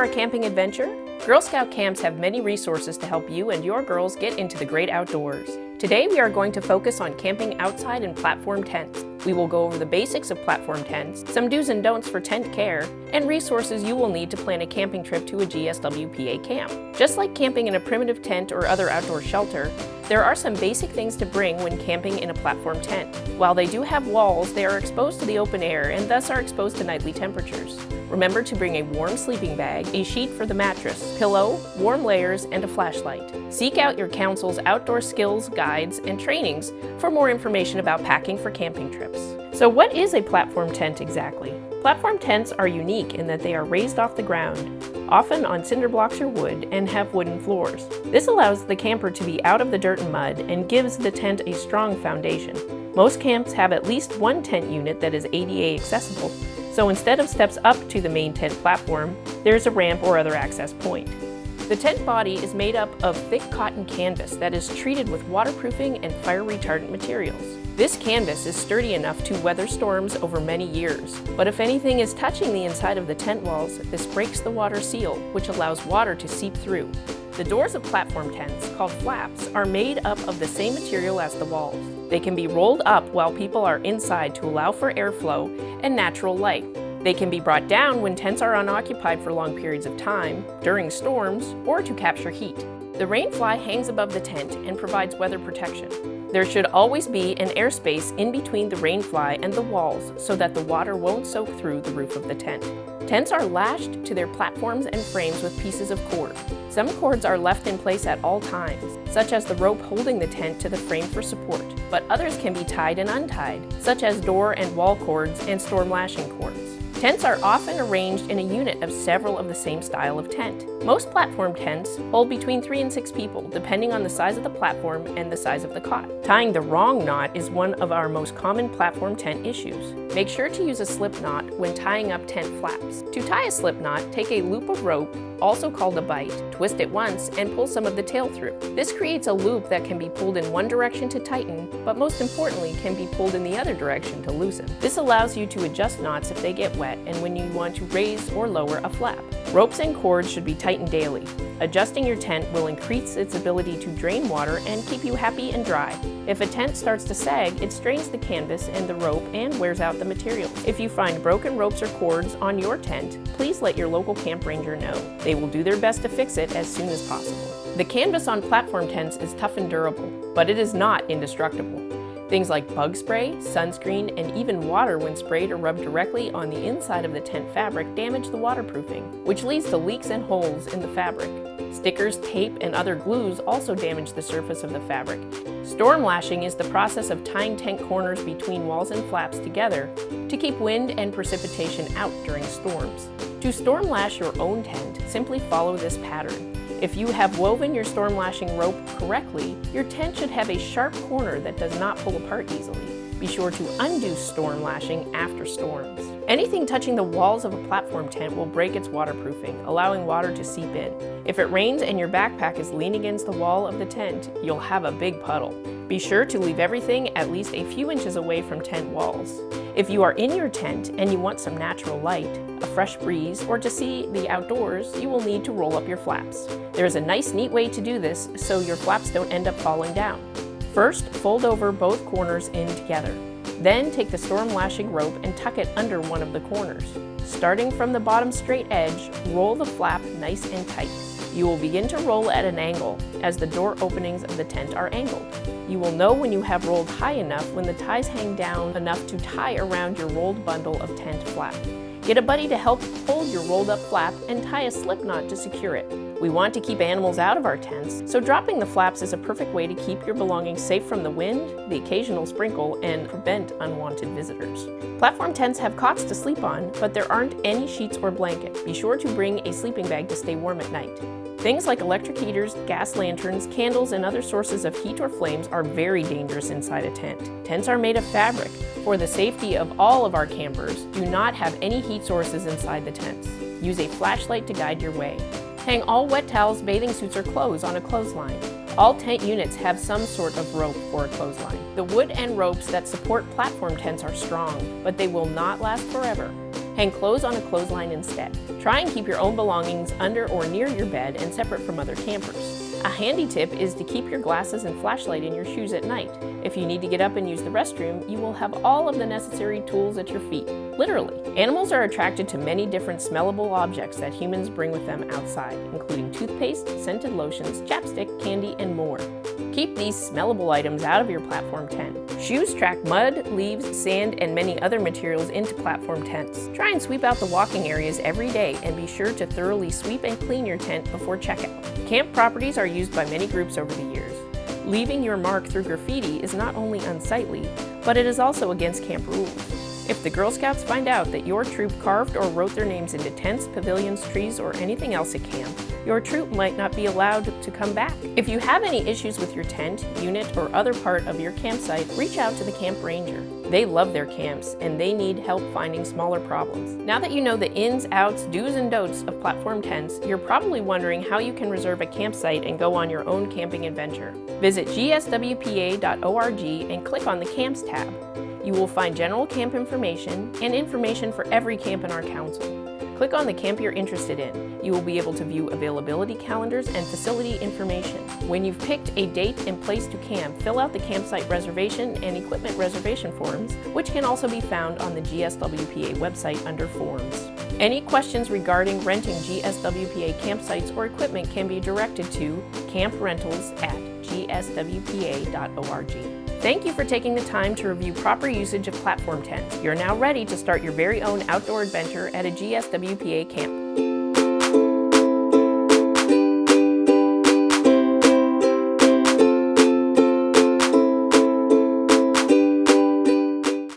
for a camping adventure? Girl Scout camps have many resources to help you and your girls get into the great outdoors. Today we are going to focus on camping outside in platform tents. We will go over the basics of platform tents, some do's and don'ts for tent care, and resources you will need to plan a camping trip to a GSWPA camp. Just like camping in a primitive tent or other outdoor shelter, there are some basic things to bring when camping in a platform tent. While they do have walls, they are exposed to the open air and thus are exposed to nightly temperatures. Remember to bring a warm sleeping bag, a sheet for the mattress, pillow, warm layers, and a flashlight. Seek out your council's outdoor skills, guides, and trainings for more information about packing for camping trips. So what is a platform tent exactly? Platform tents are unique in that they are raised off the ground, often on cinder blocks or wood, and have wooden floors. This allows the camper to be out of the dirt and mud and gives the tent a strong foundation. Most camps have at least one tent unit that is ADA accessible, so instead of steps up to the main tent platform, there's a ramp or other access point. The tent body is made up of thick cotton canvas that is treated with waterproofing and fire retardant materials. This canvas is sturdy enough to weather storms over many years, but if anything is touching the inside of the tent walls, this breaks the water seal, which allows water to seep through. The doors of platform tents, called flaps, are made up of the same material as the walls. They can be rolled up while people are inside to allow for airflow and natural light. They can be brought down when tents are unoccupied for long periods of time, during storms, or to capture heat. The rainfly hangs above the tent and provides weather protection. There should always be an airspace in between the rainfly and the walls so that the water won't soak through the roof of the tent. Tents are lashed to their platforms and frames with pieces of cord. Some cords are left in place at all times, such as the rope holding the tent to the frame for support, but others can be tied and untied, such as door and wall cords and storm lashing cords. Tents are often arranged in a unit of several of the same style of tent. Most platform tents hold between 3 and 6 people, depending on the size of the platform and the size of the cot. Tying the wrong knot is one of our most common platform tent issues. Make sure to use a slip knot when tying up tent flaps. To tie a slip knot, take a loop of rope, also called a bight, twist it once, and pull some of the tail through. This creates a loop that can be pulled in one direction to tighten, but most importantly can be pulled in the other direction to loosen. This allows you to adjust knots if they get wet and when you want to raise or lower a flap. Ropes and cords should be tightened daily. Adjusting your tent will increase its ability to drain water and keep you happy and dry. If a tent starts to sag, it strains the canvas and the rope and wears out the materials. If you find broken ropes or cords on your tent, please let your local camp ranger know. They will do their best to fix it as soon as possible. The canvas on platform tents is tough and durable, but it is not indestructible. Things like bug spray, sunscreen, and even water when sprayed or rubbed directly on the inside of the tent fabric damage the waterproofing, which leads to leaks and holes in the fabric. Stickers, tape, and other glues also damage the surface of the fabric. Storm lashing is the process of tying tent corners between walls and flaps together to keep wind and precipitation out during storms. To storm lash your own tent, simply follow this pattern. If you have woven your storm lashing rope correctly, your tent should have a sharp corner that does not pull apart easily. Be sure to undo storm lashing after storms. Anything touching the walls of a platform tent will break its waterproofing, allowing water to seep in. If it rains and your backpack is leaning against the wall of the tent, you'll have a big puddle. Be sure to leave everything at least a few inches away from tent walls. If you are in your tent and you want some natural light, a fresh breeze, or to see the outdoors, you will need to roll up your flaps. There is a nice, neat way to do this so your flaps don't end up falling down. First, fold over both corners in together. Then take the storm lashing rope and tuck it under one of the corners. Starting from the bottom straight edge, roll the flap nice and tight. You will begin to roll at an angle, as the door openings of the tent are angled. You will know when you have rolled high enough when the ties hang down enough to tie around your rolled bundle of tent flap. Get a buddy to help hold your rolled up flap and tie a slip knot to secure it. We want to keep animals out of our tents, so dropping the flaps is a perfect way to keep your belongings safe from the wind, the occasional sprinkle, and prevent unwanted visitors. Platform tents have cots to sleep on, but there aren't any sheets or blanket. Be sure to bring a sleeping bag to stay warm at night. Things like electric heaters, gas lanterns, candles, and other sources of heat or flames are very dangerous inside a tent. Tents are made of fabric. For the safety of all of our campers, do not have any heat sources inside the tents. Use a flashlight to guide your way. Hang all wet towels, bathing suits, or clothes on a clothesline. All tent units have some sort of rope for a clothesline. The wood and ropes that support platform tents are strong, but they will not last forever. Hang clothes on a clothesline instead. Try and keep your own belongings under or near your bed and separate from other campers. A handy tip is to keep your glasses and flashlight in your shoes at night. If you need to get up and use the restroom, you will have all of the necessary tools at your feet. Literally. Animals are attracted to many different smellable objects that humans bring with them outside, including toothpaste, scented lotions, chapstick, candy, and more. Keep these smellable items out of your platform tent. Shoes track mud, leaves, sand, and many other materials into platform tents. Try and sweep out the walking areas every day and be sure to thoroughly sweep and clean your tent before checkout. Camp properties are used by many groups over the years. Leaving your mark through graffiti is not only unsightly, but it is also against camp rules. If the Girl Scouts find out that your troop carved or wrote their names into tents, pavilions, trees, or anything else at camp, your troop might not be allowed to come back. If you have any issues with your tent, unit, or other part of your campsite, reach out to the camp ranger. They love their camps, and they need help finding smaller problems. Now that you know the ins, outs, do's, and don'ts of platform tents, you're probably wondering how you can reserve a campsite and go on your own camping adventure. Visit GSWPA.org and click on the Camps tab. You will find general camp information and information for every camp in our council. Click on the camp you're interested in. You will be able to view availability calendars and facility information. When you've picked a date and place to camp, fill out the campsite reservation and equipment reservation forms, which can also be found on the GSWPA website under Forms. Any questions regarding renting GSWPA campsites or equipment can be directed to camprentals@gswpa.org. Thank you for taking the time to review proper usage of platform tents. You're now ready to start your very own outdoor adventure at a GSWPA camp.